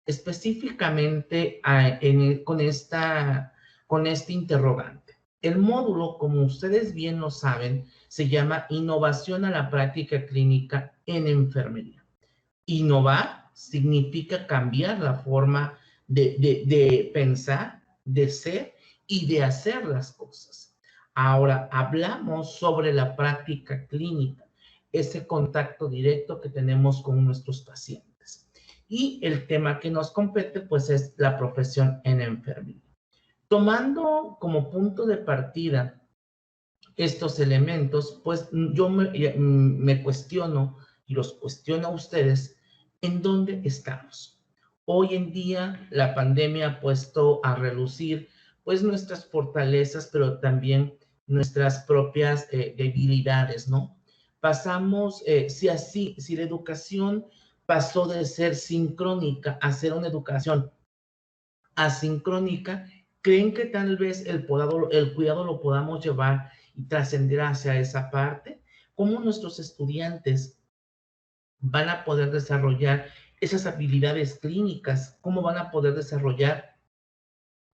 específicamente con este interrogante. El módulo, como ustedes bien lo saben, se llama Innovación a la práctica clínica en enfermería. Innovar significa cambiar la forma de pensar, de ser y de hacer las cosas. Ahora, hablamos sobre la práctica clínica, ese contacto directo que tenemos con nuestros pacientes. Y el tema que nos compete, pues, es la profesión en enfermería. Tomando como punto de partida estos elementos, pues yo me cuestiono y los cuestiono a ustedes, ¿en dónde estamos? Hoy en día la pandemia ha puesto a relucir pues nuestras fortalezas, pero también nuestras propias debilidades, ¿no? Pasamos, si la educación pasó de ser sincrónica a ser una educación asincrónica, ¿creen que tal vez el cuidado lo podamos llevar y trascender hacia esa parte? ¿Cómo nuestros estudiantes van a poder desarrollar esas habilidades clínicas? ¿Cómo van a poder desarrollar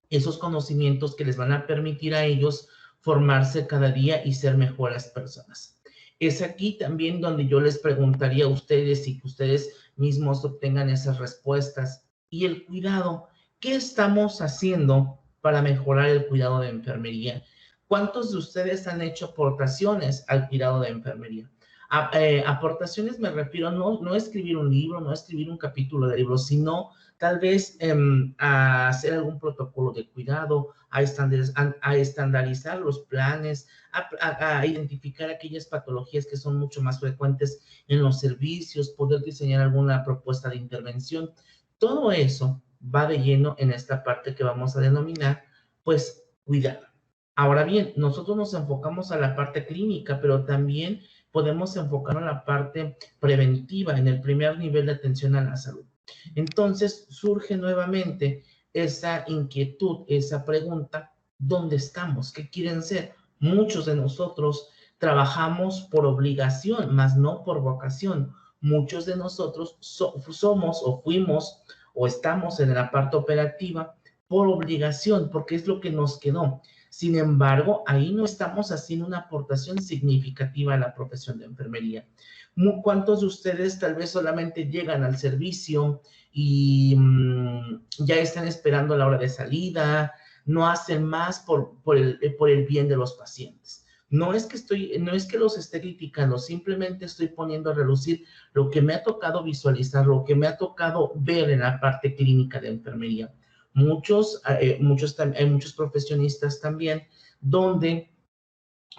esos conocimientos que les van a permitir a ellos formarse cada día y ser mejores personas? Es aquí también donde yo les preguntaría a ustedes y que ustedes mismos obtengan esas respuestas. Y el cuidado, ¿qué estamos haciendo para mejorar el cuidado de enfermería? ¿Cuántos de ustedes han hecho aportaciones al cuidado de enfermería? Aportaciones me refiero no a escribir un libro, no a escribir un capítulo de libro, sino tal vez a hacer algún protocolo de cuidado, a estandarizar los planes, a identificar aquellas patologías que son mucho más frecuentes en los servicios, poder diseñar alguna propuesta de intervención. Todo eso va de lleno en esta parte que vamos a denominar, pues, cuidado. Ahora bien, nosotros nos enfocamos a la parte clínica, pero también podemos enfocarnos en la parte preventiva, en el primer nivel de atención a la salud. Entonces surge nuevamente esa inquietud, esa pregunta, ¿dónde estamos? ¿Qué quieren ser? Muchos de nosotros trabajamos por obligación, más no por vocación. Muchos de nosotros somos o fuimos o estamos en la parte operativa por obligación, porque es lo que nos quedó. Sin embargo, ahí no estamos haciendo una aportación significativa a la profesión de enfermería. ¿Cuántos de ustedes tal vez solamente llegan al servicio y ya están esperando la hora de salida, no hacen más por el bien de los pacientes? No es que los esté criticando, simplemente estoy poniendo a relucir lo que me ha tocado visualizar, lo que me ha tocado ver en la parte clínica de enfermería. Hay muchos profesionistas también donde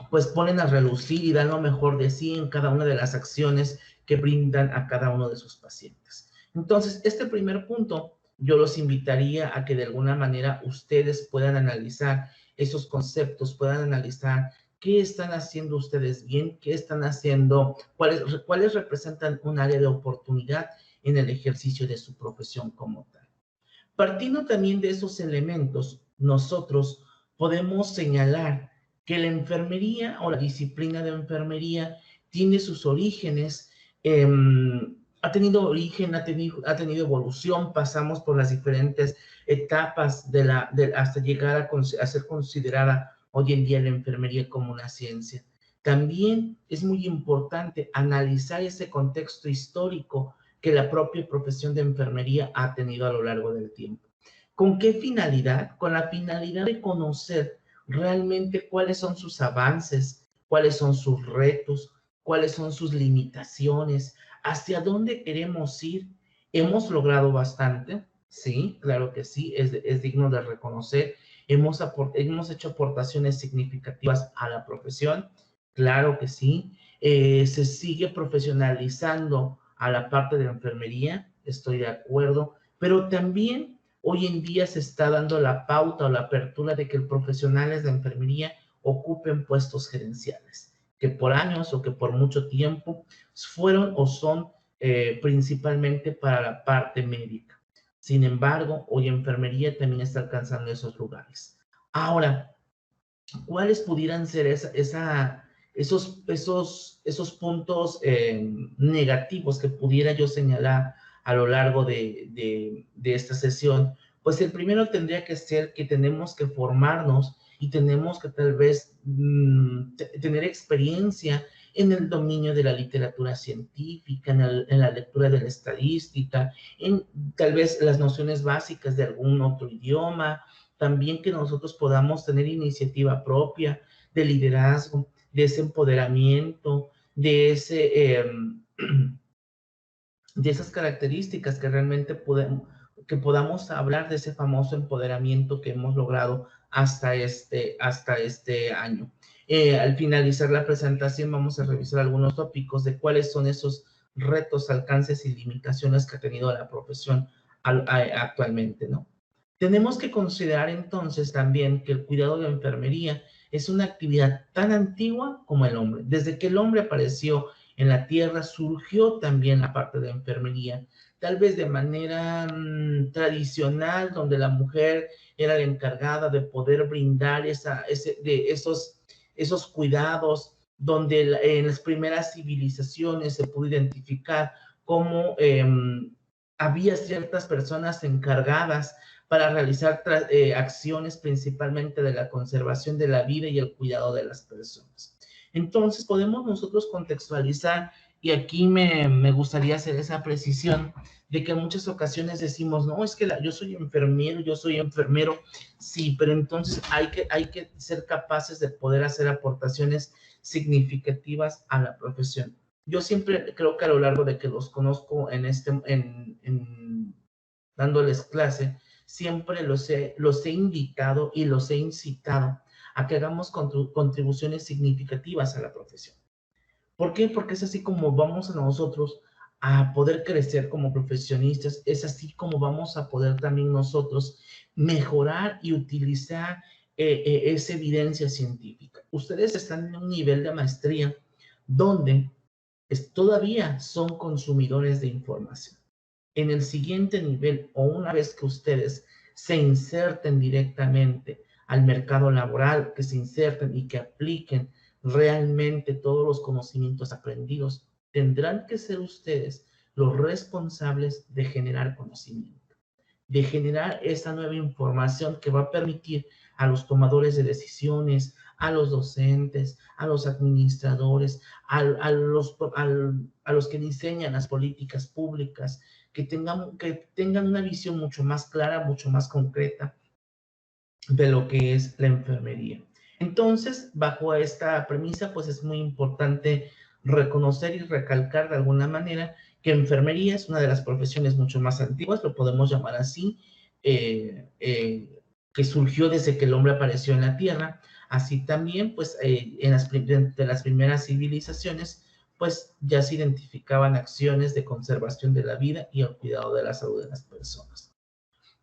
pues ponen a relucir y dan lo mejor de sí en cada una de las acciones que brindan a cada uno de sus pacientes. Entonces, este primer punto, yo los invitaría a que de alguna manera ustedes puedan analizar esos conceptos, puedan analizar qué están haciendo ustedes bien, qué están haciendo, cuáles representan un área de oportunidad en el ejercicio de su profesión como tal. Partiendo también de esos elementos, nosotros podemos señalar que la enfermería o la disciplina de enfermería tiene sus orígenes, ha tenido origen, ha tenido evolución, pasamos por las diferentes etapas hasta llegar a ser considerada hoy en día la enfermería como una ciencia. También es muy importante analizar ese contexto histórico que la propia profesión de enfermería ha tenido a lo largo del tiempo. ¿Con qué finalidad? Con la finalidad de conocer realmente cuáles son sus avances, cuáles son sus retos, cuáles son sus limitaciones, hacia dónde queremos ir. ¿Hemos logrado bastante? Sí, claro que sí, es digno de reconocer. ¿Hemos hecho aportaciones significativas a la profesión? Claro que sí. ¿Se sigue profesionalizando a la parte de la enfermería? Estoy de acuerdo, pero también hoy en día se está dando la pauta o la apertura de que profesionales de enfermería ocupen puestos gerenciales, que por años o que por mucho tiempo fueron o son principalmente para la parte médica. Sin embargo, hoy enfermería también está alcanzando esos lugares. Ahora, ¿cuáles pudieran ser esos puntos negativos que pudiera yo señalar a lo largo de esta sesión, pues el primero tendría que ser que tenemos que formarnos y tenemos que tal vez tener experiencia en el dominio de la literatura científica, en la lectura de la estadística, en tal vez las nociones básicas de algún otro idioma, también que nosotros podamos tener iniciativa propia, de liderazgo, de ese empoderamiento, de de esas características que realmente que podamos hablar de ese famoso empoderamiento que hemos logrado hasta este año. Al finalizar la presentación vamos a revisar algunos tópicos de cuáles son esos retos, alcances y limitaciones que ha tenido la profesión actualmente, ¿no? Tenemos que considerar entonces también que el cuidado de enfermería es una actividad tan antigua como el hombre. Desde que el hombre apareció en la tierra surgió también la parte de enfermería, tal vez de manera tradicional, donde la mujer era la encargada de poder brindar esos cuidados, donde en las primeras civilizaciones se pudo identificar cómo había ciertas personas encargadas para realizar acciones principalmente de la conservación de la vida y el cuidado de las personas. Entonces podemos nosotros contextualizar, y aquí me gustaría hacer esa precisión, de que en muchas ocasiones decimos, no, es que yo soy enfermero, sí, pero entonces hay que ser capaces de poder hacer aportaciones significativas a la profesión. Yo siempre creo que a lo largo de que los conozco dándoles clase, siempre los he invitado y los he incitado a que hagamos contribuciones significativas a la profesión. ¿Por qué? Porque es así como vamos a nosotros a poder crecer como profesionistas, es así como vamos a poder también nosotros mejorar y utilizar esa evidencia científica. Ustedes están en un nivel de maestría donde todavía son consumidores de información. En el siguiente nivel, o una vez que ustedes se inserten directamente al mercado laboral, que se inserten y que apliquen realmente todos los conocimientos aprendidos, tendrán que ser ustedes los responsables de generar conocimiento, de generar esa nueva información que va a permitir a los tomadores de decisiones, a los docentes, a los administradores, a los que diseñan las políticas públicas, que tengan una visión mucho más clara, mucho más concreta de lo que es la enfermería. Entonces, bajo esta premisa, pues es muy importante reconocer y recalcar de alguna manera que enfermería es una de las profesiones mucho más antiguas, lo podemos llamar así, que surgió desde que el hombre apareció en la Tierra. Así también, pues, de las primeras civilizaciones, pues ya se identificaban acciones de conservación de la vida y el cuidado de la salud de las personas.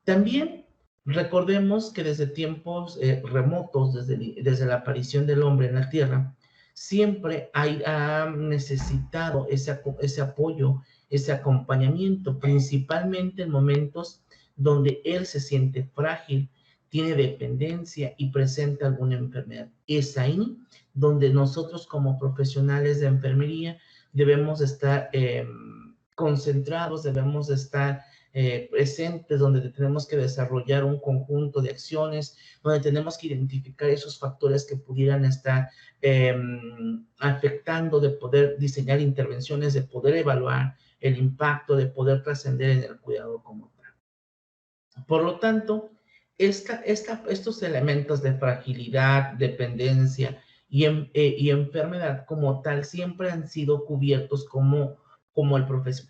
También recordemos que desde tiempos remotos, desde la aparición del hombre en la Tierra, siempre ha necesitado ese apoyo, ese acompañamiento, principalmente en momentos donde él se siente frágil, tiene dependencia y presenta alguna enfermedad. Es ahí donde nosotros como profesionales de enfermería debemos estar concentrados, debemos estar presentes, donde tenemos que desarrollar un conjunto de acciones, donde tenemos que identificar esos factores que pudieran estar afectando, de poder diseñar intervenciones, de poder evaluar el impacto, de poder trascender en el cuidado como tal. Por lo tanto, estos elementos de fragilidad, dependencia y enfermedad como tal siempre han sido cubiertos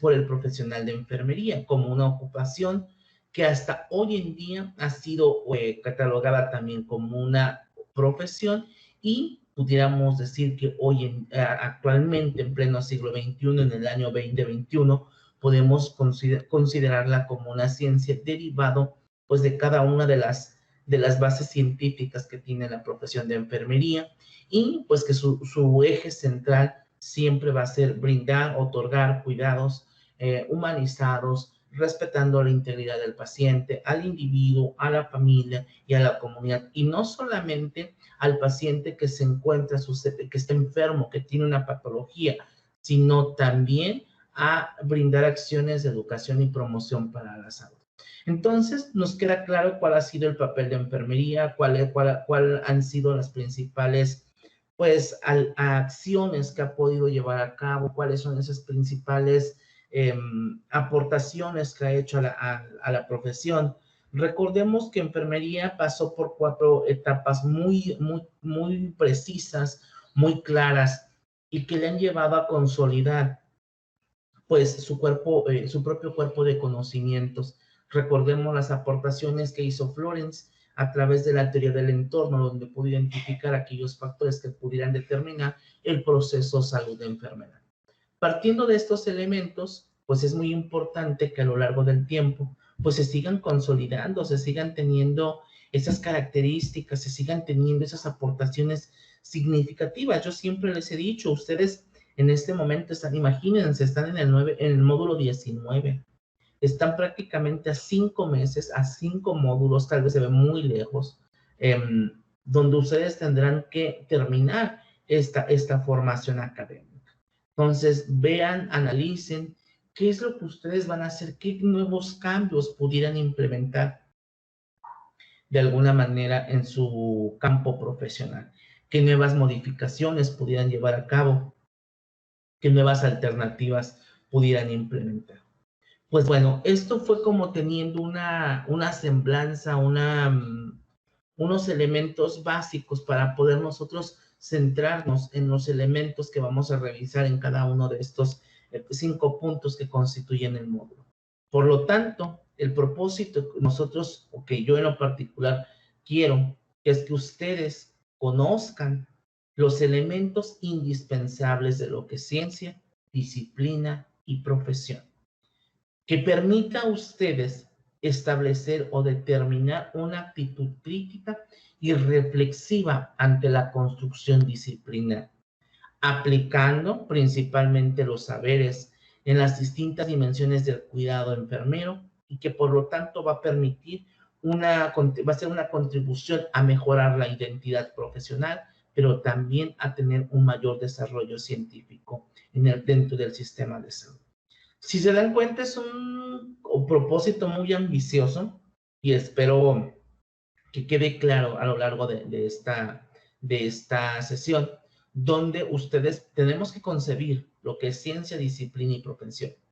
por el profesional de enfermería, como una ocupación que hasta hoy en día ha sido catalogada también como una profesión, y pudiéramos decir que actualmente, en pleno siglo XXI, en el año 2021, podemos considerarla como una ciencia derivado pues de cada una de las bases científicas que tiene la profesión de enfermería, y pues que su eje central siempre va a ser brindar, otorgar cuidados humanizados, respetando la integridad del paciente, al individuo, a la familia y a la comunidad, y no solamente al paciente que se encuentra, que está enfermo, que tiene una patología, sino también a brindar acciones de educación y promoción para la salud. Entonces, nos queda claro cuál ha sido el papel de enfermería, cuál han sido las principales, pues, acciones que ha podido llevar a cabo, cuáles son esas principales aportaciones que ha hecho a la profesión. Recordemos que enfermería pasó por 4 etapas muy precisas, muy claras, y que le han llevado a consolidar pues su propio cuerpo de conocimientos. Recordemos las aportaciones que hizo Florence a través de la teoría del entorno, donde pudo identificar aquellos factores que pudieran determinar el proceso salud-enfermedad. Partiendo de estos elementos, pues es muy importante que a lo largo del tiempo, pues se sigan consolidando, se sigan teniendo esas características, se sigan teniendo esas aportaciones significativas. Yo siempre les he dicho, ustedes en este momento están, imagínense, están en el módulo 19, están prácticamente a 5 meses, a 5 módulos, tal vez se ve muy lejos, donde ustedes tendrán que terminar esta formación académica. Entonces, vean, analicen qué es lo que ustedes van a hacer, qué nuevos cambios pudieran implementar de alguna manera en su campo profesional, qué nuevas modificaciones pudieran llevar a cabo, qué nuevas alternativas pudieran implementar. Pues bueno, esto fue como teniendo una semblanza, unos elementos básicos para poder nosotros centrarnos en los elementos que vamos a revisar en cada uno de estos 5 puntos que constituyen el módulo. Por lo tanto, el propósito que nosotros, o que yo en lo particular quiero, es que ustedes conozcan los elementos indispensables de lo que es ciencia, disciplina y profesión, que permita a ustedes establecer o determinar una actitud crítica y reflexiva ante la construcción disciplinar, aplicando principalmente los saberes en las distintas dimensiones del cuidado enfermero, y que por lo tanto va a permitir va a ser una contribución a mejorar la identidad profesional, pero también a tener un mayor desarrollo científico dentro del sistema de salud. Si se dan cuenta, es un propósito muy ambicioso y espero que quede claro a lo largo de esta sesión, donde ustedes tenemos que concebir lo que es ciencia, disciplina y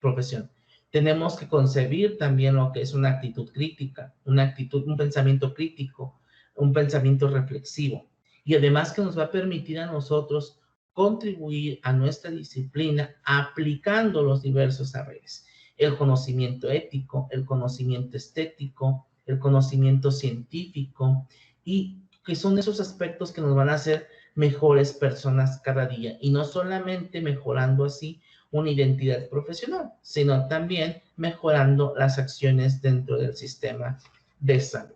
profesión. Tenemos que concebir también lo que es una actitud crítica, un pensamiento crítico, un pensamiento reflexivo, y además que nos va a permitir a nosotros contribuir a nuestra disciplina aplicando los diversos saberes, el conocimiento ético, el conocimiento estético, el conocimiento científico, y que son esos aspectos que nos van a hacer mejores personas cada día, y no solamente mejorando así una identidad profesional, sino también mejorando las acciones dentro del sistema de salud.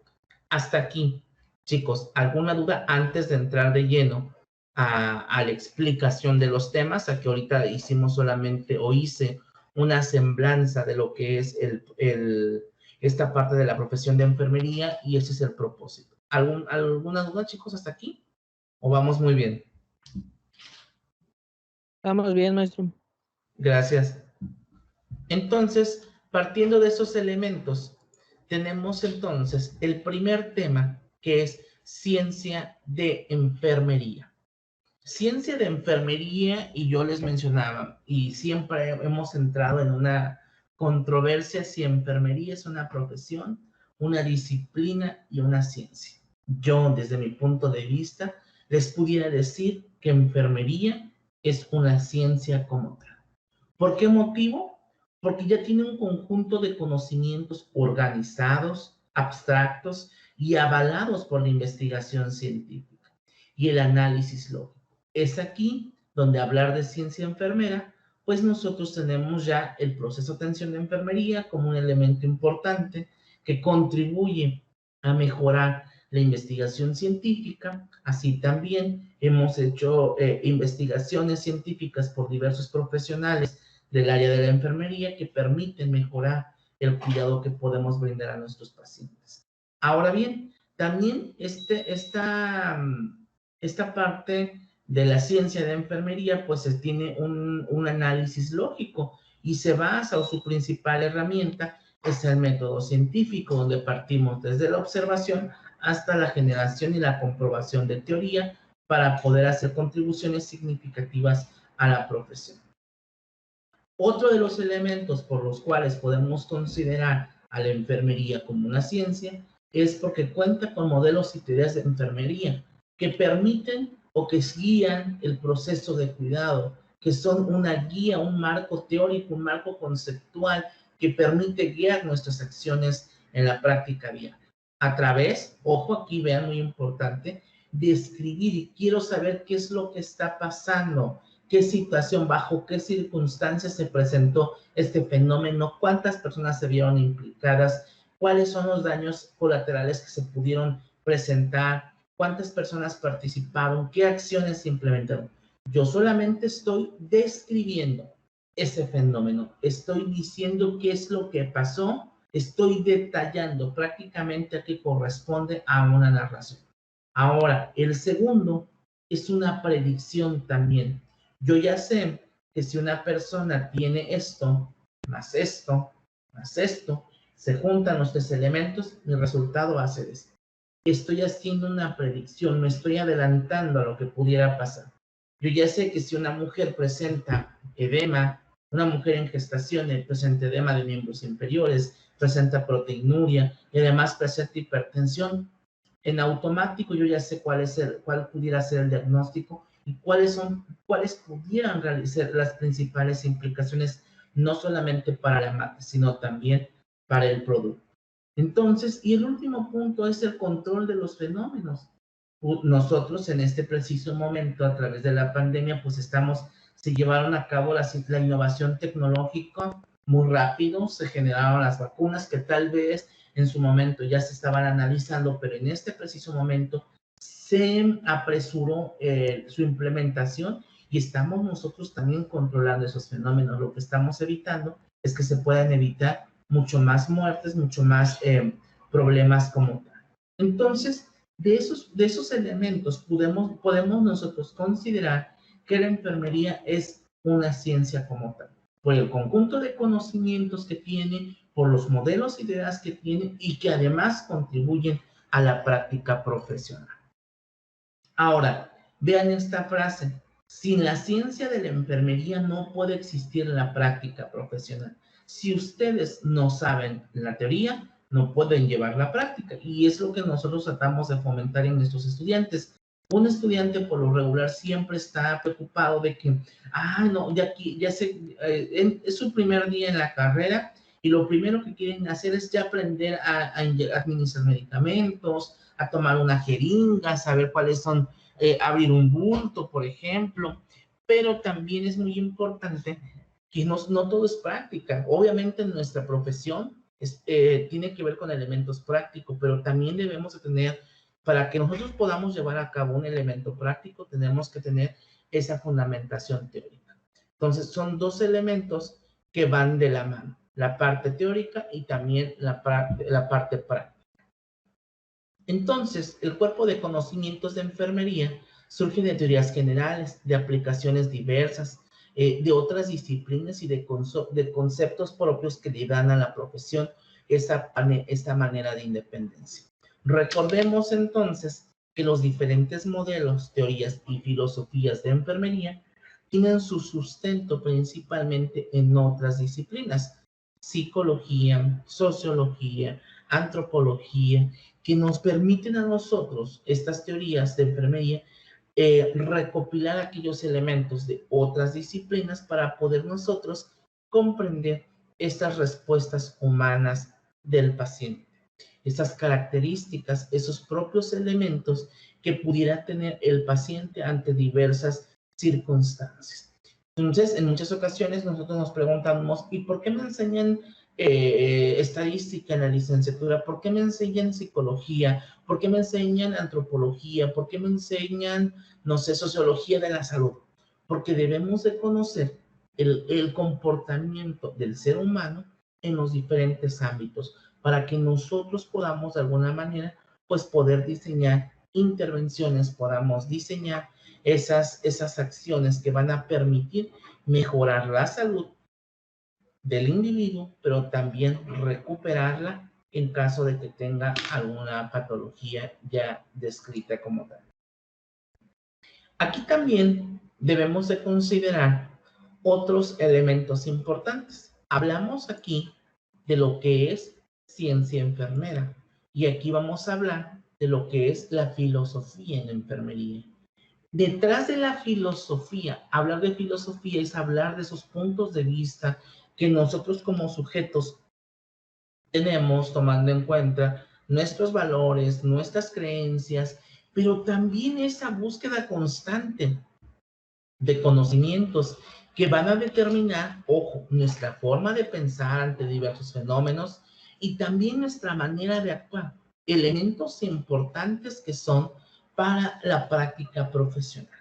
Hasta aquí, chicos, ¿alguna duda antes de entrar de lleno a la explicación de los temas? A que ahorita hicimos solamente, o hice una semblanza de lo que es esta parte de la profesión de enfermería, y ese es el propósito. ¿Alguna duda, chicos, hasta aquí? ¿O vamos muy bien? Vamos bien, maestro. Gracias. Entonces, partiendo de esos elementos, tenemos entonces el primer tema, que es ciencia de enfermería. Ciencia de enfermería, y yo les mencionaba, y siempre hemos entrado en una controversia si enfermería es una profesión, una disciplina y una ciencia. Yo, desde mi punto de vista, les pudiera decir que enfermería es una ciencia como tal. ¿Por qué motivo? Porque ya tiene un conjunto de conocimientos organizados, abstractos y avalados por la investigación científica y el análisis lógico. Es aquí donde hablar de ciencia enfermera, pues nosotros tenemos ya el proceso de atención de enfermería como un elemento importante que contribuye a mejorar la investigación científica. Así también hemos hecho investigaciones científicas por diversos profesionales del área de la enfermería que permiten mejorar el cuidado que podemos brindar a nuestros pacientes. Ahora bien, también esta parte de la ciencia de enfermería, pues tiene un análisis lógico, y se basa, o su principal herramienta es el método científico, donde partimos desde la observación hasta la generación y la comprobación de teoría para poder hacer contribuciones significativas a la profesión. Otro de los elementos por los cuales podemos considerar a la enfermería como una ciencia es porque cuenta con modelos y teorías de enfermería que permiten o que guían el proceso de cuidado, que son una guía, un marco teórico, un marco conceptual que permite guiar nuestras acciones en la práctica diaria. A través, ojo aquí, vean, muy importante, de escribir, y quiero saber qué es lo que está pasando, qué situación, bajo qué circunstancias se presentó este fenómeno, cuántas personas se vieron implicadas, cuáles son los daños colaterales que se pudieron presentar, cuántas personas participaron, qué acciones se implementaron. Yo solamente estoy describiendo ese fenómeno, estoy diciendo qué es lo que pasó, estoy detallando prácticamente a qué corresponde a una narración. Ahora, el segundo es una predicción también. Yo ya sé que si una persona tiene esto, más esto, más esto, se juntan los tres elementos, mi resultado va a ser esto. Estoy haciendo una predicción, me estoy adelantando a lo que pudiera pasar. Yo ya sé que si una mujer presenta edema, una mujer en gestación presenta edema de miembros inferiores, presenta proteinuria y además presenta hipertensión, en automático yo ya sé cuál pudiera ser el diagnóstico y cuáles pudieran ser las principales implicaciones, no solamente para la mata, sino también para el producto. Entonces, y el último punto es el control de los fenómenos. Nosotros en este preciso momento, a través de la pandemia, pues se llevaron a cabo la innovación tecnológica muy rápido, se generaron las vacunas que tal vez en su momento ya se estaban analizando, pero en este preciso momento se apresuró su implementación y estamos nosotros también controlando esos fenómenos. Lo que estamos evitando es que se puedan evitar mucho más muertes, mucho más problemas como tal. Entonces, de esos elementos podemos nosotros considerar que la enfermería es una ciencia como tal, por el conjunto de conocimientos que tiene, por los modelos y ideas que tiene y que además contribuyen a la práctica profesional. Ahora, vean esta frase: sin la ciencia de la enfermería no puede existir la práctica profesional. Si ustedes no saben la teoría, no pueden llevar la práctica. Y es lo que nosotros tratamos de fomentar en nuestros estudiantes. Un estudiante por lo regular siempre está preocupado de que, no, es su primer día en la carrera y lo primero que quieren hacer es ya aprender a administrar medicamentos, a tomar una jeringa, saber cuáles son, abrir un bulto, por ejemplo, pero también es muy importante que no todo es práctica. Obviamente nuestra profesión tiene que ver con elementos prácticos, pero también debemos de tener, para que nosotros podamos llevar a cabo un elemento práctico, tenemos que tener esa fundamentación teórica. Entonces, son dos elementos que van de la mano, la parte teórica y también la parte práctica. Entonces, el cuerpo de conocimientos de enfermería surge de teorías generales, de aplicaciones diversas, de otras disciplinas y de conceptos propios que le dan a la profesión esta manera de independencia. Recordemos entonces que los diferentes modelos, teorías y filosofías de enfermería tienen su sustento principalmente en otras disciplinas: psicología, sociología, antropología, que nos permiten a nosotros, estas teorías de enfermería, recopilar aquellos elementos de otras disciplinas para poder nosotros comprender estas respuestas humanas del paciente, estas características, esos propios elementos que pudiera tener el paciente ante diversas circunstancias. Entonces, en muchas ocasiones nosotros nos preguntamos, ¿y por qué me enseñan estadística en la licenciatura? ¿Por qué me enseñan psicología? ¿Por qué me enseñan antropología? ¿Por qué me enseñan, no sé, sociología de la salud? Porque debemos de conocer el comportamiento del ser humano en los diferentes ámbitos para que nosotros podamos de alguna manera pues poder diseñar intervenciones, podamos diseñar esas acciones que van a permitir mejorar la salud del individuo, pero también recuperarla en caso de que tenga alguna patología ya descrita como tal. Aquí también debemos de considerar otros elementos importantes. Hablamos aquí de lo que es ciencia enfermera y aquí vamos a hablar de lo que es la filosofía en la enfermería. Detrás de la filosofía, hablar de filosofía es hablar de esos puntos de vista que nosotros como sujetos tenemos, tomando en cuenta nuestros valores, nuestras creencias, pero también esa búsqueda constante de conocimientos que van a determinar, ojo, nuestra forma de pensar ante diversos fenómenos y también nuestra manera de actuar. Elementos importantes que son para la práctica profesional.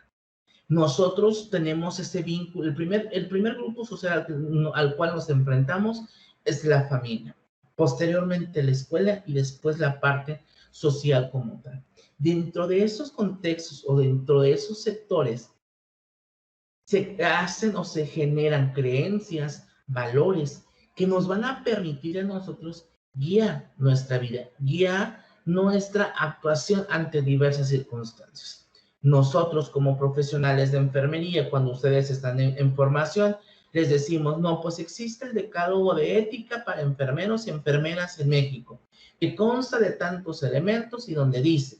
Nosotros tenemos ese vínculo, el primer grupo social al cual nos enfrentamos es la familia, posteriormente la escuela y después la parte social como tal. Dentro de esos contextos o dentro de esos sectores se hacen o se generan creencias, valores que nos van a permitir a nosotros guiar nuestra vida, guiar nuestra actuación ante diversas circunstancias. Nosotros como profesionales de enfermería, cuando ustedes están en formación, les decimos, no, pues existe el decálogo de ética para enfermeros y enfermeras en México, que consta de tantos elementos y donde dice,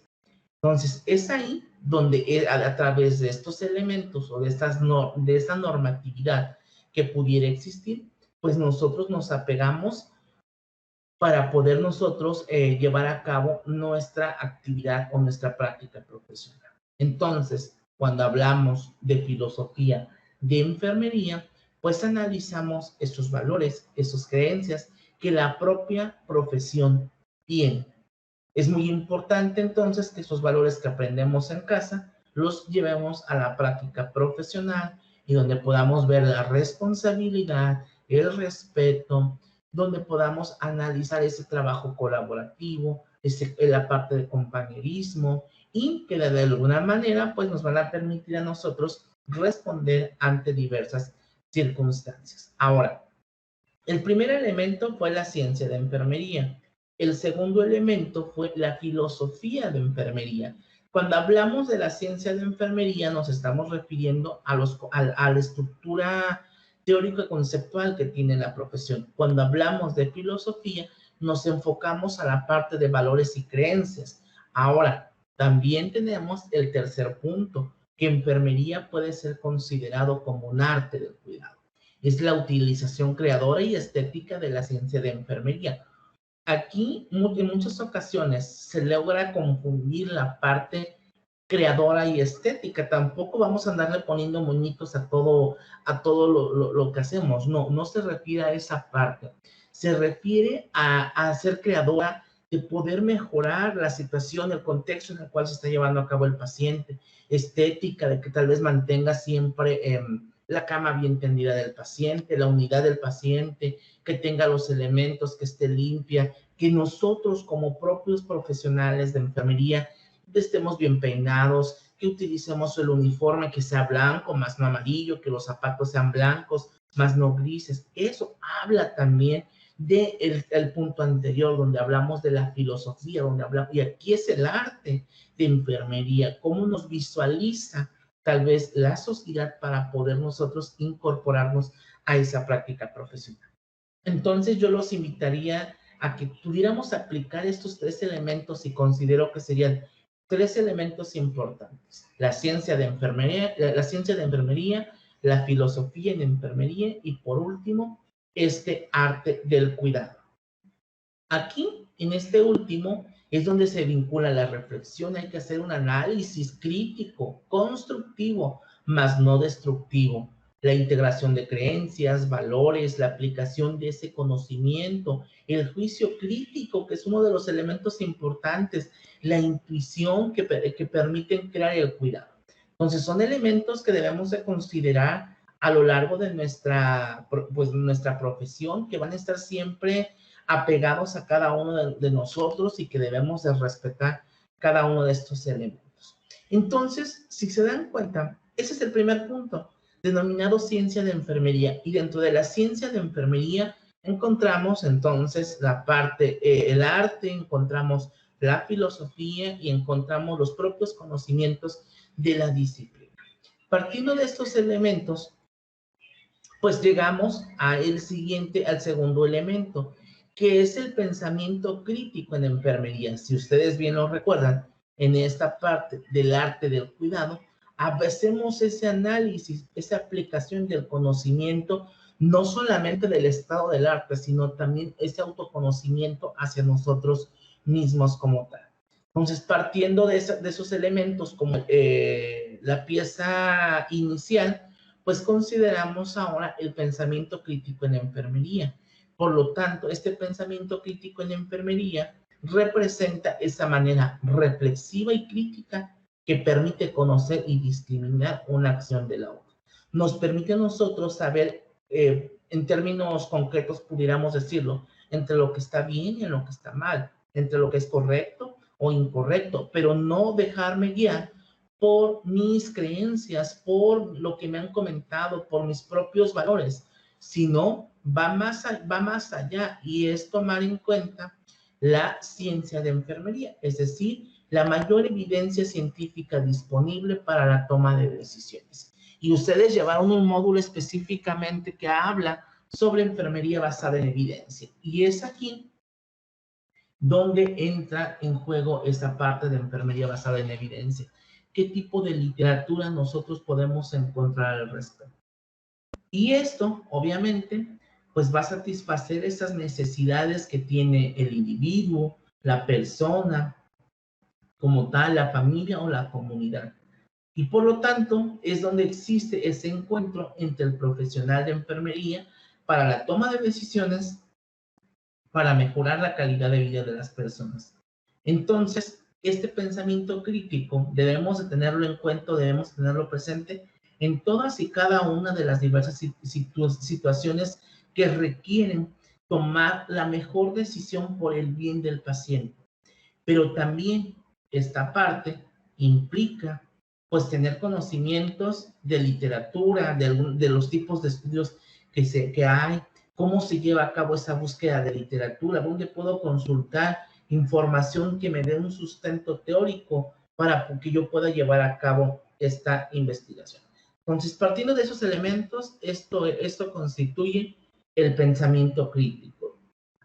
entonces, es ahí donde a través de estos elementos o de esta normatividad que pudiera existir, pues nosotros nos apegamos para poder nosotros llevar a cabo nuestra actividad o nuestra práctica profesional. Entonces, cuando hablamos de filosofía de enfermería, pues analizamos esos valores, esas creencias que la propia profesión tiene. Es muy importante entonces que esos valores que aprendemos en casa los llevemos a la práctica profesional y donde podamos ver la responsabilidad, el respeto, donde podamos analizar ese trabajo colaborativo, la parte de compañerismo y que de alguna manera pues nos van a permitir a nosotros responder ante diversas circunstancias. Ahora, el primer elemento fue la ciencia de enfermería. El segundo elemento fue la filosofía de enfermería. Cuando hablamos de la ciencia de enfermería, nos estamos refiriendo a la estructura teórica conceptual que tiene la profesión. Cuando hablamos de filosofía, nos enfocamos a la parte de valores y creencias. Ahora, también tenemos el tercer punto, que enfermería puede ser considerado como un arte del cuidado. Es la utilización creadora y estética de la ciencia de enfermería. Aquí, en muchas ocasiones, se logra confundir la parte creadora y estética. Tampoco vamos a andarle poniendo moñitos a todo lo que hacemos. No, no se refiere a esa parte. Se refiere a ser creadora, de poder mejorar la situación, el contexto en el cual se está llevando a cabo el paciente, estética, de que tal vez mantenga siempre la cama bien tendida del paciente, la unidad del paciente, que tenga los elementos, que esté limpia, que nosotros como propios profesionales de enfermería estemos bien peinados, que utilicemos el uniforme que sea blanco, más no amarillo, que los zapatos sean blancos, más no grises. Eso habla también del punto anterior, donde hablamos de la filosofía, donde hablamos, y aquí es el arte de enfermería, cómo nos visualiza tal vez la sociedad para poder nosotros incorporarnos a esa práctica profesional. Entonces yo los invitaría a que pudiéramos aplicar estos tres elementos y considero que serían tres elementos importantes. La ciencia de enfermería, la filosofía en enfermería y por último, este arte del cuidado. Aquí, en este último, es donde se vincula la reflexión. Hay que hacer un análisis crítico, constructivo, más no destructivo. La integración de creencias, valores, la aplicación de ese conocimiento, el juicio crítico, que es uno de los elementos importantes, la intuición que permiten crear el cuidado. Entonces, son elementos que debemos de considerar a lo largo de nuestra profesión, que van a estar siempre apegados a cada uno de nosotros y que debemos de respetar cada uno de estos elementos. Entonces, si se dan cuenta, ese es el primer punto. denominado ciencia de enfermería. Y dentro de la ciencia de enfermería encontramos entonces la parte, el arte, encontramos la filosofía y encontramos los propios conocimientos de la disciplina. Partiendo de estos elementos, pues llegamos al segundo elemento, que es el pensamiento crítico en enfermería. Si ustedes bien lo recuerdan, en esta parte del arte del cuidado, hacemos ese análisis, esa aplicación del conocimiento, no solamente del estado del arte, sino también ese autoconocimiento hacia nosotros mismos como tal. Entonces, partiendo de esos elementos como la pieza inicial, pues consideramos ahora el pensamiento crítico en enfermería. Por lo tanto, este pensamiento crítico en enfermería representa esa manera reflexiva y crítica que permite conocer y discriminar una acción de la otra. Nos permite a nosotros saber, en términos concretos pudiéramos decirlo, entre lo que está bien y lo que está mal, entre lo que es correcto o incorrecto, pero no dejarme guiar por mis creencias, por lo que me han comentado, por mis propios valores, sino va más allá y es tomar en cuenta la ciencia de enfermería, es decir, la mayor evidencia científica disponible para la toma de decisiones. Y ustedes llevaron un módulo específicamente que habla sobre enfermería basada en evidencia. Y es aquí donde entra en juego esa parte de enfermería basada en evidencia. ¿Qué tipo de literatura nosotros podemos encontrar al respecto? Y esto, obviamente, pues va a satisfacer esas necesidades que tiene el individuo, la persona, como tal, la familia o la comunidad. Y por lo tanto, es donde existe ese encuentro entre el profesional de enfermería para la toma de decisiones para mejorar la calidad de vida de las personas. Entonces, este pensamiento crítico debemos de tenerlo en cuenta, debemos tenerlo presente en todas y cada una de las diversas situaciones que requieren tomar la mejor decisión por el bien del paciente. Pero también esta parte implica pues tener conocimientos de literatura, de los tipos de estudios que hay, cómo se lleva a cabo esa búsqueda de literatura, dónde puedo consultar información que me dé un sustento teórico para que yo pueda llevar a cabo esta investigación. Entonces, partiendo de esos elementos, esto constituye el pensamiento crítico.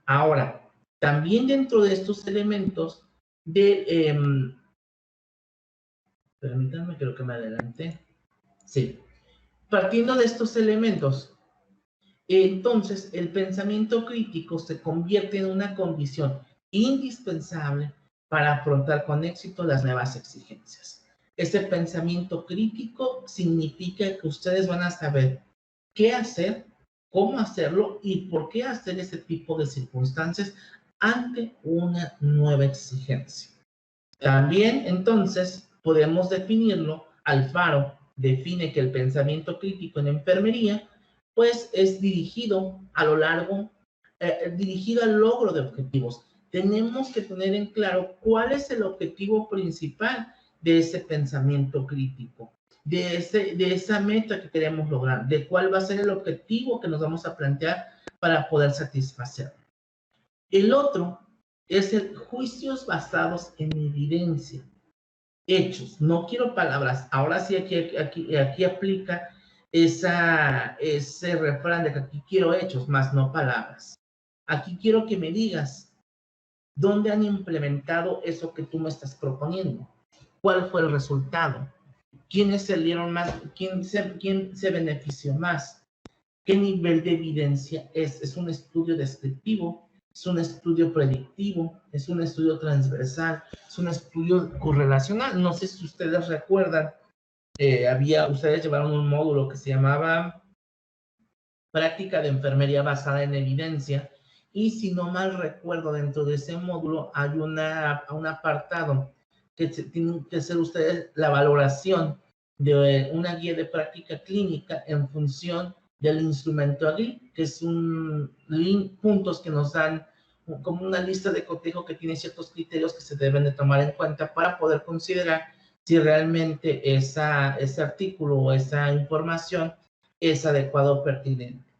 Ahora, también dentro de estos elementos, permítanme, creo que me adelanté. Sí. Partiendo de estos elementos, entonces el pensamiento crítico se convierte en una condición indispensable para afrontar con éxito las nuevas exigencias. Ese pensamiento crítico significa que ustedes van a saber qué hacer, cómo hacerlo y por qué hacer ese tipo de circunstancias ante una nueva exigencia. También, entonces, podemos definirlo. Alfaro define que el pensamiento crítico en enfermería, pues, es dirigido dirigido al logro de objetivos. Tenemos que tener en claro cuál es el objetivo principal de ese pensamiento crítico, de esa meta que queremos lograr, de cuál va a ser el objetivo que nos vamos a plantear para poder satisfacerlo. El otro es el juicios basados en evidencia, hechos. No quiero palabras. Ahora sí, aquí aplica ese refrán de que aquí quiero hechos, más no palabras. Aquí quiero que me digas dónde han implementado eso que tú me estás proponiendo. ¿Cuál fue el resultado? ¿Quiénes salieron más? ¿Quién se benefició más? ¿Qué nivel de evidencia es? ¿Es un estudio descriptivo? ¿Es un estudio predictivo? ¿Es un estudio transversal? ¿Es un estudio correlacional? No sé si ustedes recuerdan, ustedes llevaron un módulo que se llamaba Práctica de Enfermería Basada en Evidencia, y si no mal recuerdo, dentro de ese módulo hay un apartado que tienen que hacer ustedes la valoración de una guía de práctica clínica en función del instrumento AGRI, que es puntos que nos dan como una lista de cotejo que tiene ciertos criterios que se deben de tomar en cuenta para poder considerar si realmente ese artículo o esa información es adecuado o pertinente.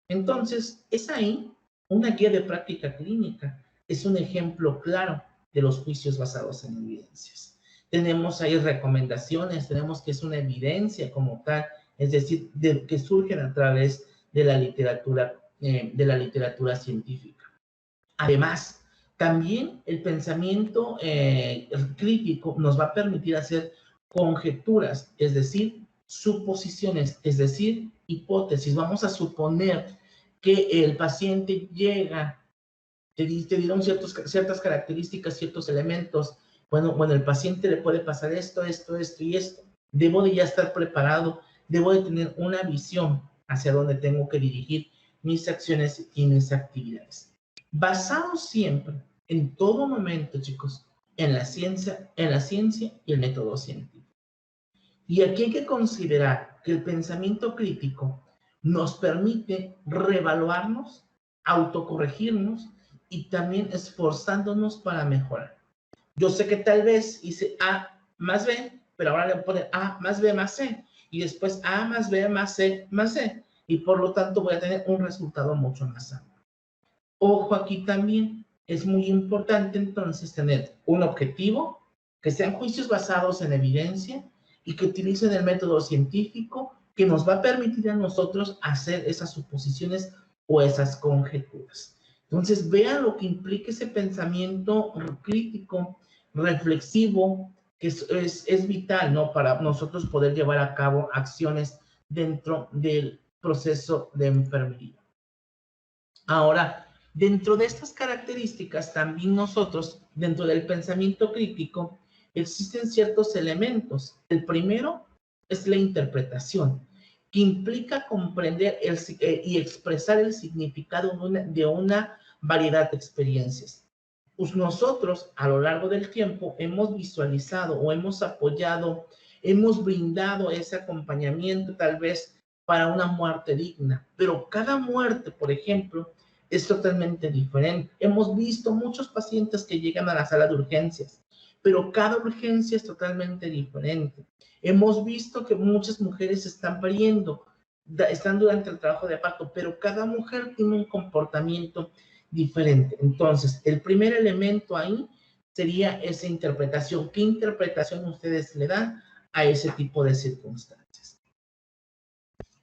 Entonces, es ahí una guía de práctica clínica. Es un ejemplo claro de los juicios basados en evidencias. Tenemos ahí recomendaciones, tenemos que es una evidencia como tal, es decir, que surgen a través de la literatura científica. Además, también el pensamiento crítico nos va a permitir hacer conjeturas, es decir, suposiciones, es decir, hipótesis. Vamos a suponer que el paciente llega, te dieron ciertas características, ciertos elementos. Bueno, el paciente le puede pasar esto y esto. Debo de ya estar preparado, debo de tener una visión hacia dónde tengo que dirigir mis acciones y mis actividades. Basado siempre, en todo momento, chicos, en la ciencia y el método científico. Y aquí hay que considerar que el pensamiento crítico nos permite reevaluarnos, autocorregirnos y también esforzándonos para mejorar. Yo sé que tal vez hice A más B, pero ahora le voy a poner A más B más C y después A más B más C más C y por lo tanto voy a tener un resultado mucho más amplio. Ojo aquí también, es muy importante entonces tener un objetivo, que sean juicios basados en evidencia y que utilicen el método científico que nos va a permitir a nosotros hacer esas suposiciones o esas conjeturas. Entonces, vean lo que implica ese pensamiento crítico, reflexivo, que es vital, ¿no? Para nosotros poder llevar a cabo acciones dentro del proceso de enfermería. Ahora, dentro de estas características, también nosotros, dentro del pensamiento crítico, existen ciertos elementos. El primero es la interpretación, que implica comprender y expresar el significado de una variedad de experiencias. Pues nosotros, a lo largo del tiempo, hemos visualizado o hemos apoyado, hemos brindado ese acompañamiento tal vez para una muerte digna, pero cada muerte, por ejemplo, es totalmente diferente. Hemos visto muchos pacientes que llegan a la sala de urgencias, pero cada urgencia es totalmente diferente. Hemos visto que muchas mujeres están pariendo, están durante el trabajo de parto, pero cada mujer tiene un comportamiento diferente. Entonces, el primer elemento ahí sería esa interpretación. ¿Qué interpretación ustedes le dan a ese tipo de circunstancias?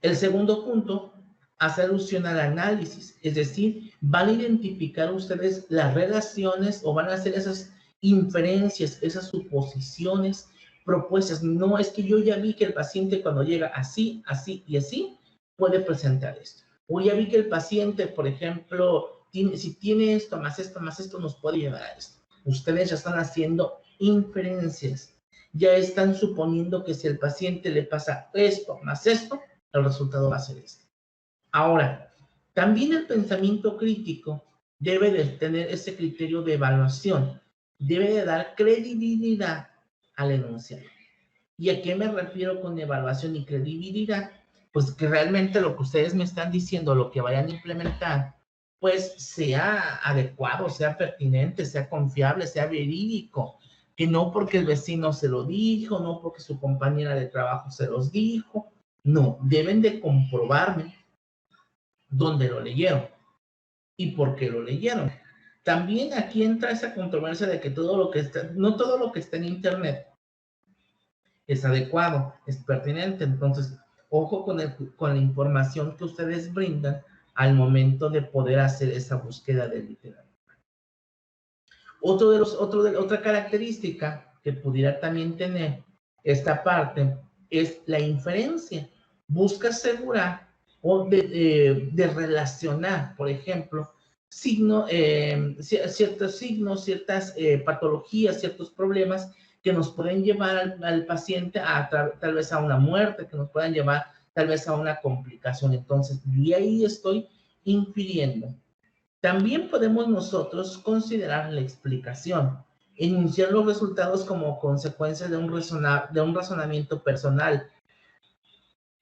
El segundo punto hace alusión al análisis, es decir, van a identificar ustedes las relaciones o van a hacer esas inferencias, esas suposiciones, propuestas. No es que yo ya vi que el paciente cuando llega así, así y así, puede presentar esto. O ya vi que el paciente, por ejemplo, si tiene esto, más esto, nos puede llevar a esto. Ustedes ya están haciendo inferencias, ya están suponiendo que si el paciente le pasa esto, más esto, el resultado va a ser este. Ahora, también el pensamiento crítico debe de tener ese criterio de evaluación, debe de dar credibilidad al enunciado. ¿Y a qué me refiero con evaluación y credibilidad? Pues que realmente lo que ustedes me están diciendo, lo que vayan a implementar, pues sea adecuado, sea pertinente, sea confiable, sea verídico, que no porque el vecino se lo dijo, no porque su compañera de trabajo se los dijo, no, deben de comprobarme dónde lo leyeron y por qué lo leyeron. También aquí entra esa controversia de que todo lo que está, no todo lo que está en internet es adecuado, es pertinente. Entonces, ojo con la información que ustedes brindan al momento de poder hacer esa búsqueda de literatura. Otra característica que pudiera también tener esta parte es la inferencia. Busca asegurar o de relacionar, por ejemplo, ciertos signos, ciertas patologías, ciertos problemas que nos pueden llevar al paciente tal vez a una muerte, que nos puedan llevar tal vez a una complicación. Entonces, de ahí estoy infiriendo. También podemos nosotros considerar la explicación, enunciar los resultados como consecuencia de un razonamiento personal.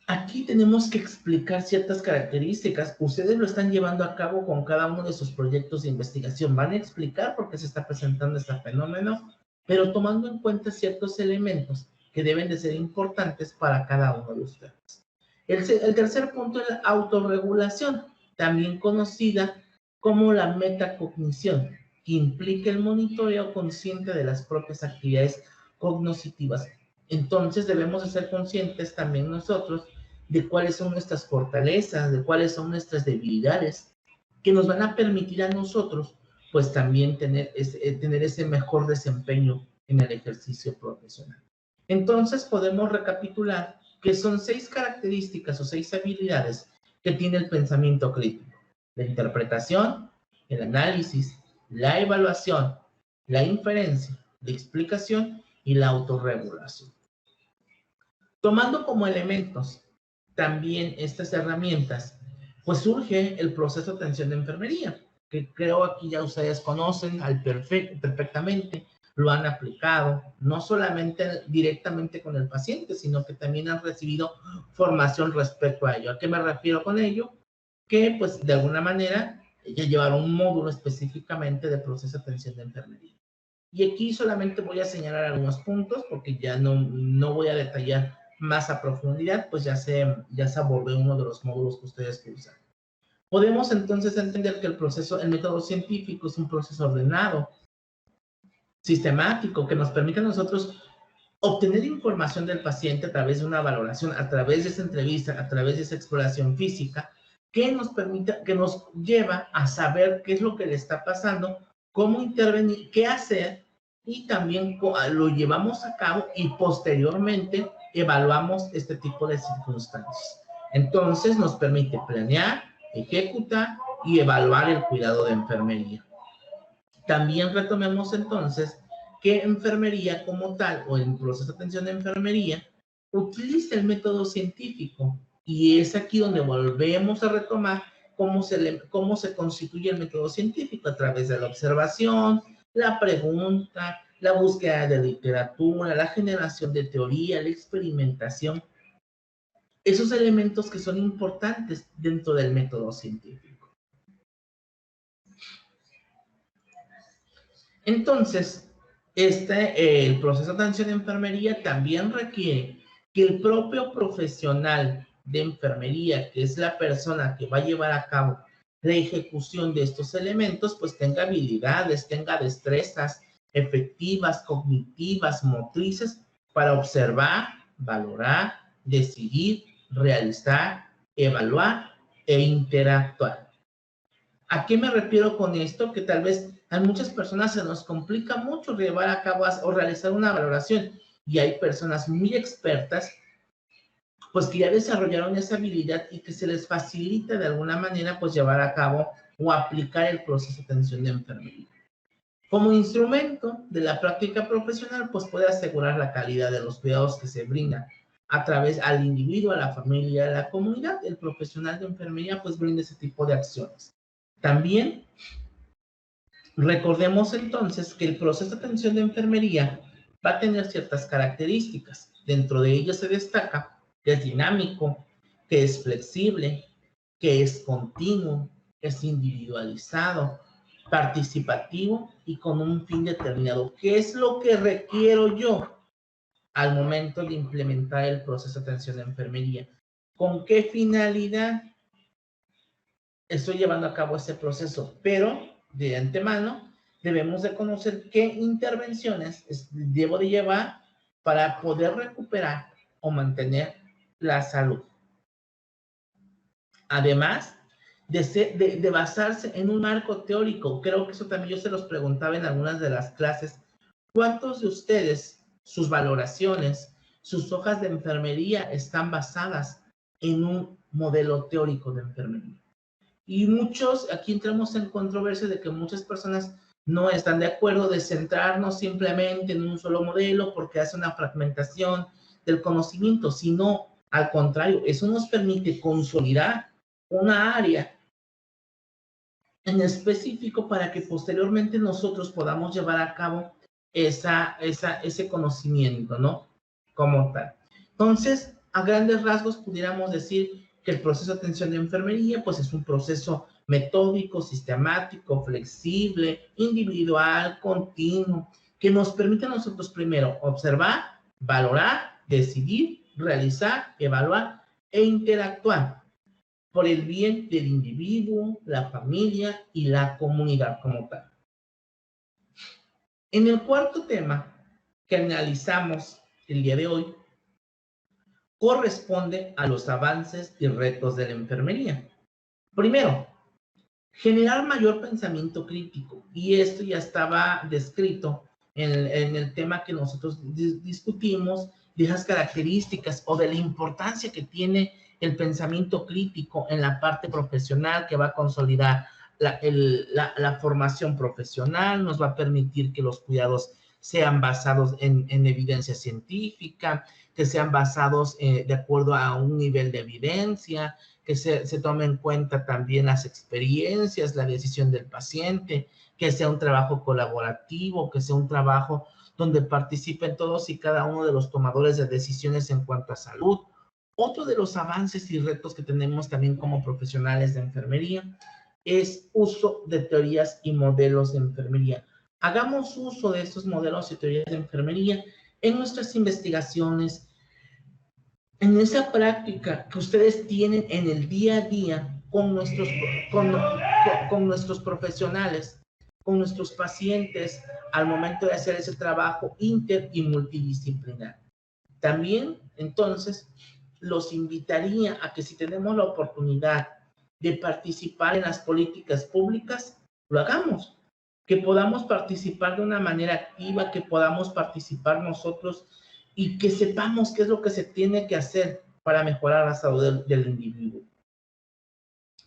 Aquí tenemos que explicar ciertas características. Ustedes lo están llevando a cabo con cada uno de sus proyectos de investigación. Van a explicar por qué se está presentando este fenómeno, pero tomando en cuenta ciertos elementos que deben de ser importantes para cada uno de ustedes. El tercer punto es la autorregulación, también conocida como la metacognición, que implica el monitoreo consciente de las propias actividades cognitivas. Entonces debemos de ser conscientes también nosotros de cuáles son nuestras fortalezas, de cuáles son nuestras debilidades, que nos van a permitir a nosotros, pues también tener ese mejor desempeño en el ejercicio profesional. Entonces podemos recapitular que son 6 características o 6 habilidades que tiene el pensamiento crítico: la interpretación, el análisis, la evaluación, la inferencia, la explicación y la autorregulación. Tomando como elementos también estas herramientas, pues surge el proceso de atención de enfermería, que creo aquí ya ustedes conocen perfectamente, lo han aplicado, no solamente directamente con el paciente, sino que también han recibido formación respecto a ello. ¿A qué me refiero con ello? Que pues de alguna manera ya llevaron un módulo específicamente de proceso de atención de enfermería. Y aquí solamente voy a señalar algunos puntos porque ya no voy a detallar más a profundidad, pues ya se abordó uno de los módulos que ustedes cursan. Podemos entonces entender que el método científico es un proceso ordenado, sistemático, que nos permite a nosotros obtener información del paciente a través de una valoración, a través de esa entrevista, a través de esa exploración física, que nos lleva a saber qué es lo que le está pasando, cómo intervenir, qué hacer, y también lo llevamos a cabo y posteriormente evaluamos este tipo de circunstancias. Entonces nos permite planear, ejecutar y evaluar el cuidado de enfermería. También retomemos entonces que enfermería como tal, o el proceso de atención de enfermería, utiliza el método científico, y es aquí donde volvemos a retomar cómo se constituye el método científico: a través de la observación, la pregunta, la búsqueda de literatura, la generación de teoría, la experimentación, esos elementos que son importantes dentro del método científico. Entonces, el proceso de atención de enfermería también requiere que el propio profesional de enfermería, que es la persona que va a llevar a cabo la ejecución de estos elementos, pues tenga habilidades, tenga destrezas efectivas, cognitivas, motrices, para observar, valorar, decidir, realizar, evaluar e interactuar. ¿A qué me refiero con esto? Que tal vez a muchas personas se nos complica mucho llevar a cabo o realizar una valoración, y hay personas muy expertas pues que ya desarrollaron esa habilidad y que se les facilita de alguna manera pues llevar a cabo o aplicar el proceso de atención de enfermería. Como instrumento de la práctica profesional, pues puede asegurar la calidad de los cuidados que se brindan a través al individuo, a la familia, a la comunidad. El profesional de enfermería pues brinda ese tipo de acciones. También recordemos entonces que el proceso de atención de enfermería va a tener ciertas características. Dentro de ellas se destaca que es dinámico, que es flexible, que es continuo, es individualizado, participativo y con un fin determinado. ¿Qué es lo que requiero yo al momento de implementar el proceso de atención de enfermería? ¿Con qué finalidad estoy llevando a cabo ese proceso? Pero de antemano debemos de conocer qué intervenciones debo de llevar para poder recuperar o mantener la salud. Además de basarse en un marco teórico, creo que eso también yo se los preguntaba en algunas de las clases: ¿cuántos de ustedes, sus valoraciones, sus hojas de enfermería están basadas en un modelo teórico de enfermería? Y muchos, aquí entramos en controversia de que muchas personas no están de acuerdo de centrarnos simplemente en un solo modelo porque hace una fragmentación del conocimiento, sino al contrario, eso nos permite consolidar una área en específico para que posteriormente nosotros podamos llevar a cabo ese conocimiento, ¿no? Como tal. Entonces, a grandes rasgos pudiéramos decir que el proceso de atención de enfermería pues es un proceso metódico, sistemático, flexible, individual, continuo, que nos permite a nosotros primero observar, valorar, decidir, realizar, evaluar e interactuar por el bien del individuo, la familia y la comunidad como tal. En el cuarto tema que analizamos el día de hoy, corresponde a los avances y retos de la enfermería. Primero, generar mayor pensamiento crítico, y esto ya estaba descrito en el tema que nosotros discutimos, de esas características o de la importancia que tiene el pensamiento crítico en la parte profesional, que va a consolidar la formación profesional, nos va a permitir que los cuidados sean basados en evidencia científica, que sean basados de acuerdo a un nivel de evidencia, que se tome en cuenta también las experiencias, la decisión del paciente, que sea un trabajo colaborativo, que sea un trabajo donde participen todos y cada uno de los tomadores de decisiones en cuanto a salud. Otro de los avances y retos que tenemos también como profesionales de enfermería es uso de teorías y modelos de enfermería. Hagamos uso de estos modelos y teorías de enfermería en nuestras investigaciones, en esa práctica que ustedes tienen en el día a día con nuestros profesionales, con nuestros pacientes, al momento de hacer ese trabajo inter y multidisciplinar. También, entonces, los invitaría a que si tenemos la oportunidad de participar en las políticas públicas, lo hagamos, que podamos participar de una manera activa, que podamos participar nosotros y que sepamos qué es lo que se tiene que hacer para mejorar la salud del individuo.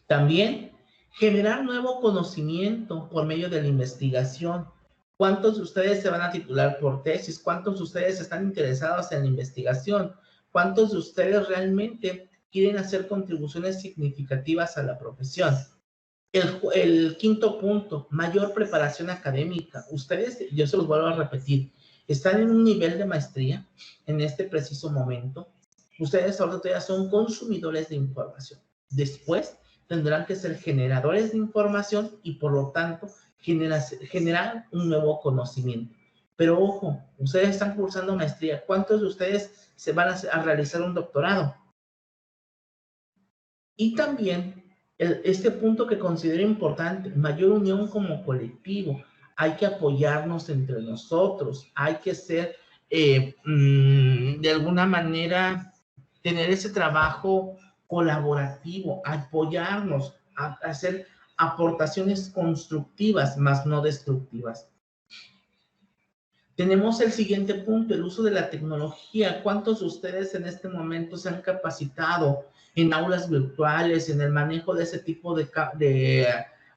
También generar nuevo conocimiento por medio de la investigación. ¿Cuántos de ustedes se van a titular por tesis? ¿Cuántos de ustedes están interesados en la investigación? ¿Cuántos de ustedes realmente quieren hacer contribuciones significativas a la profesión? El quinto punto, mayor preparación académica. Ustedes, yo se los vuelvo a repetir, están en un nivel de maestría en este preciso momento. Ustedes ahorita ya son consumidores de información. Después tendrán que ser generadores de información y por lo tanto generar un nuevo conocimiento. Pero ojo, ustedes están cursando maestría. ¿Cuántos de ustedes se van a realizar un doctorado? Y también este punto que considero importante, mayor unión como colectivo. Hay que apoyarnos entre nosotros, hay que ser, de alguna manera, tener ese trabajo colaborativo, apoyarnos, hacer aportaciones constructivas, más no destructivas. Tenemos el siguiente punto, el uso de la tecnología. ¿Cuántos de ustedes en este momento se han capacitado en aulas virtuales, en el manejo de ese tipo de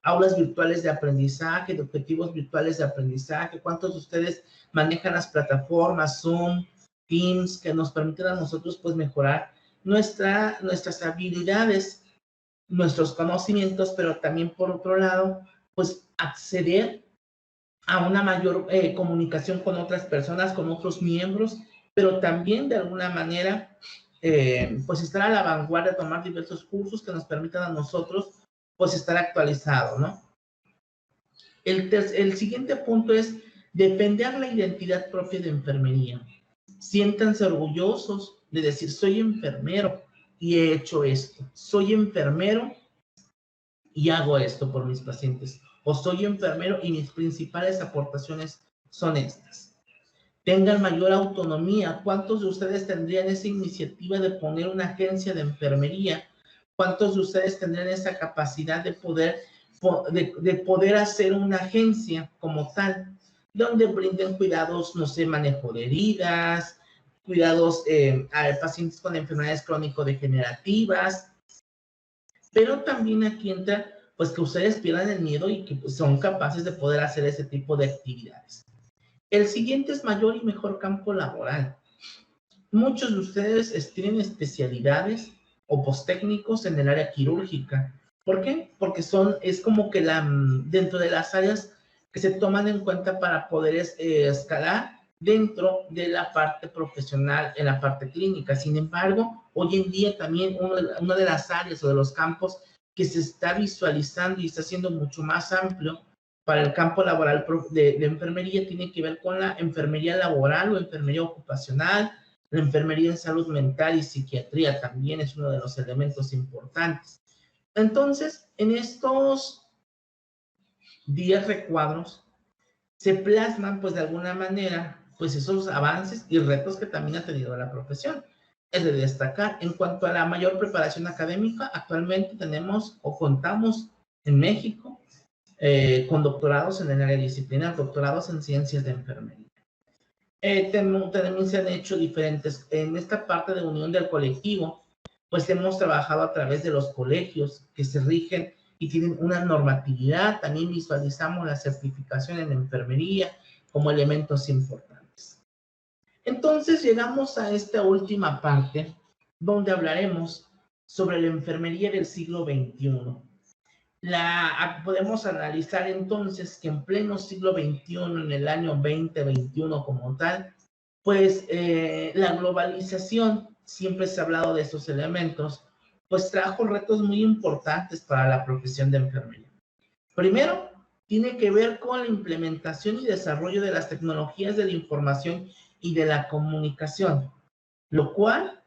aulas virtuales de aprendizaje, de objetivos virtuales de aprendizaje? ¿Cuántos de ustedes manejan las plataformas Zoom, Teams, que nos permiten a nosotros pues mejorar nuestras habilidades, nuestros conocimientos, pero también por otro lado, pues acceder a una mayor comunicación con otras personas, con otros miembros, pero también de alguna manera, pues estar a la vanguardia, tomar diversos cursos que nos permitan a nosotros, pues estar actualizados, ¿no? El siguiente punto es defender la identidad propia de enfermería. Siéntanse orgullosos de decir, soy enfermero y he hecho esto. Soy enfermero y hago esto por mis pacientes. O soy enfermero y mis principales aportaciones son estas. Tengan mayor autonomía. ¿Cuántos de ustedes tendrían esa iniciativa de poner una agencia de enfermería? ¿Cuántos de ustedes tendrían esa capacidad de poder hacer una agencia como tal, donde brinden cuidados, no sé, manejo de heridas, cuidados a pacientes con enfermedades crónico-degenerativas? Pero también aquí entra, pues, que ustedes pierdan el miedo y que pues, son capaces de poder hacer ese tipo de actividades. El siguiente es mayor y mejor campo laboral. Muchos de ustedes tienen especialidades o posttécnicos en el área quirúrgica. ¿Por qué? Porque es como que dentro de las áreas que se toman en cuenta para poder escalar dentro de la parte profesional, en la parte clínica. Sin embargo, hoy en día también una de las áreas o de los campos que se está visualizando y está siendo mucho más amplio para el campo laboral de enfermería tiene que ver con la enfermería laboral o enfermería ocupacional, La enfermería en salud mental y psiquiatría también es uno de los elementos importantes. Entonces, en estos 10 recuadros se plasman, pues de alguna manera, pues esos avances y retos que también ha tenido la profesión. Es de destacar, en cuanto a la mayor preparación académica, actualmente tenemos o contamos en México con doctorados en el área disciplinar, doctorados en ciencias de enfermería. También se han hecho diferentes, en esta parte de unión del colectivo, pues hemos trabajado a través de los colegios que se rigen y tienen una normatividad. También visualizamos la certificación en enfermería como elementos importantes. Entonces llegamos a esta última parte donde hablaremos sobre la enfermería del siglo XXI. Podemos analizar entonces que en pleno siglo XXI, en el año 2021 como tal, pues la globalización, siempre se ha hablado de estos elementos, pues trajo retos muy importantes para la profesión de enfermería. Primero, tiene que ver con la implementación y desarrollo de las tecnologías de la información y de la comunicación, lo cual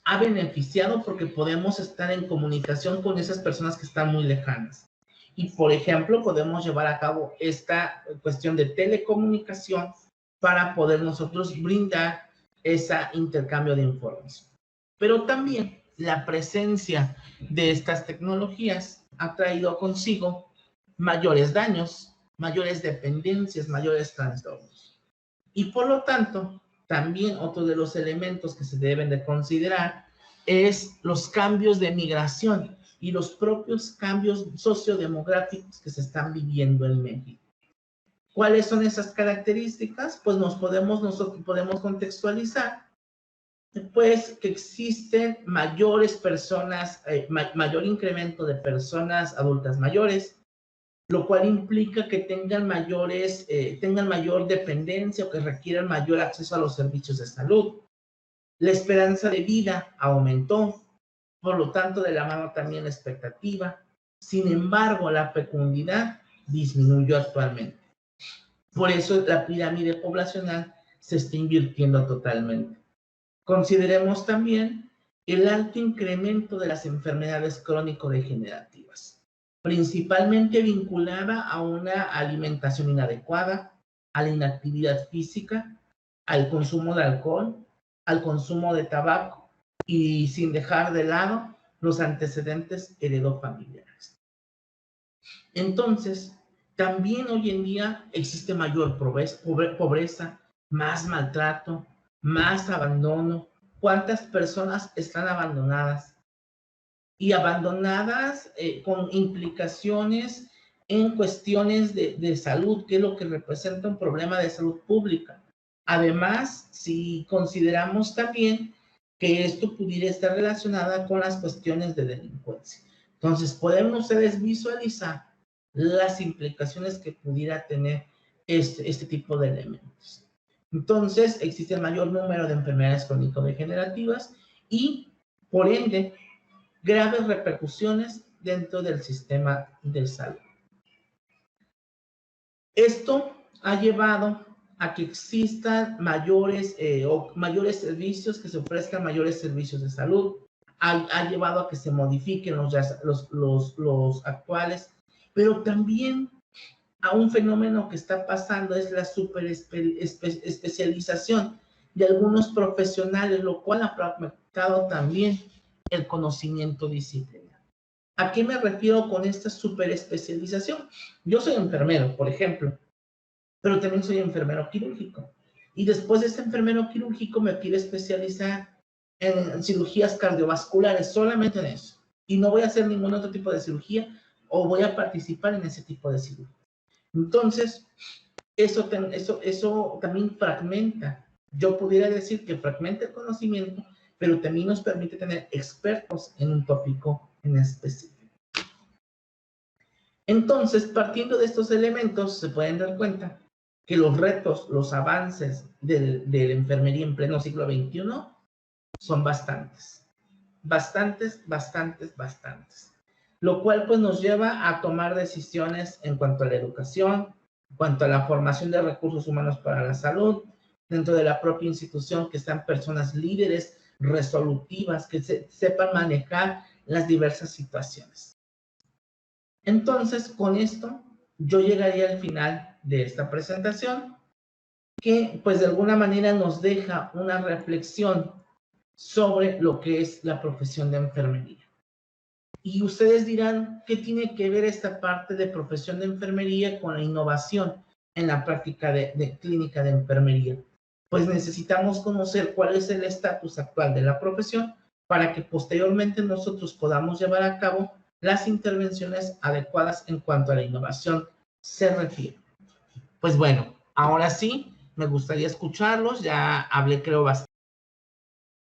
ha beneficiado porque podemos estar en comunicación con esas personas que están muy lejanas. Y, por ejemplo, podemos llevar a cabo esta cuestión de telecomunicación para poder nosotros brindar ese intercambio de información. Pero también la presencia de estas tecnologías ha traído consigo mayores daños, mayores dependencias, mayores trastornos. Y por lo tanto, también otro de los elementos que se deben de considerar es los cambios de migración y los propios cambios sociodemográficos que se están viviendo en México. ¿Cuáles son esas características? Pues nosotros podemos contextualizar, pues que existen mayores personas, mayor incremento de personas adultas mayores, lo cual implica que tengan mayor dependencia o que requieran mayor acceso a los servicios de salud. La esperanza de vida aumentó, por lo tanto, de la mano también la expectativa. Sin embargo, la fecundidad disminuyó actualmente. Por eso la pirámide poblacional se está invirtiendo totalmente. Consideremos también el alto incremento de las enfermedades crónico-degenerativas, principalmente vinculada a una alimentación inadecuada, a la inactividad física, al consumo de alcohol, al consumo de tabaco y sin dejar de lado los antecedentes heredofamiliares. Entonces, también hoy en día existe mayor pobreza, más maltrato, más abandono. ¿Cuántas personas están abandonadas? Y abandonadas con implicaciones en cuestiones de salud, que es lo que representa un problema de salud pública. Además, si consideramos también que esto pudiera estar relacionada con las cuestiones de delincuencia. Entonces, podemos ustedes visualizar las implicaciones que pudiera tener este tipo de elementos. Entonces, existe el mayor número de enfermedades crónico-degenerativas y, por ende, graves repercusiones dentro del sistema de salud. Esto ha llevado a que existan mayores servicios, que se ofrezcan mayores servicios de salud. Ha llevado a que se modifiquen los actuales, pero también a un fenómeno que está pasando es la superespecialización de algunos profesionales, lo cual ha fragmentado también el conocimiento disciplinar. ¿A qué me refiero con esta superespecialización? Yo soy enfermero, por ejemplo, pero también soy enfermero quirúrgico. Y después de este enfermero quirúrgico me quiero especializar en cirugías cardiovasculares, solamente en eso. Y no voy a hacer ningún otro tipo de cirugía o voy a participar en ese tipo de cirugía. Entonces, eso también fragmenta. Yo pudiera decir que fragmenta el conocimiento, pero también nos permite tener expertos en un tópico en específico. Entonces, partiendo de estos elementos, se pueden dar cuenta que los retos, los avances de la enfermería en pleno siglo XXI son bastantes. Lo cual pues nos lleva a tomar decisiones en cuanto a la educación, en cuanto a la formación de recursos humanos para la salud, dentro de la propia institución, que sean personas líderes, resolutivas, que sepan manejar las diversas situaciones. Entonces, con esto, yo llegaría al final de esta presentación, que pues de alguna manera nos deja una reflexión sobre lo que es la profesión de enfermería. Y ustedes dirán, ¿qué tiene que ver esta parte de profesión de enfermería con la innovación en la práctica de clínica de enfermería? Pues necesitamos conocer cuál es el estatus actual de la profesión para que posteriormente nosotros podamos llevar a cabo las intervenciones adecuadas en cuanto a la innovación se refiere. Pues bueno, ahora sí, me gustaría escucharlos, ya hablé creo bastante.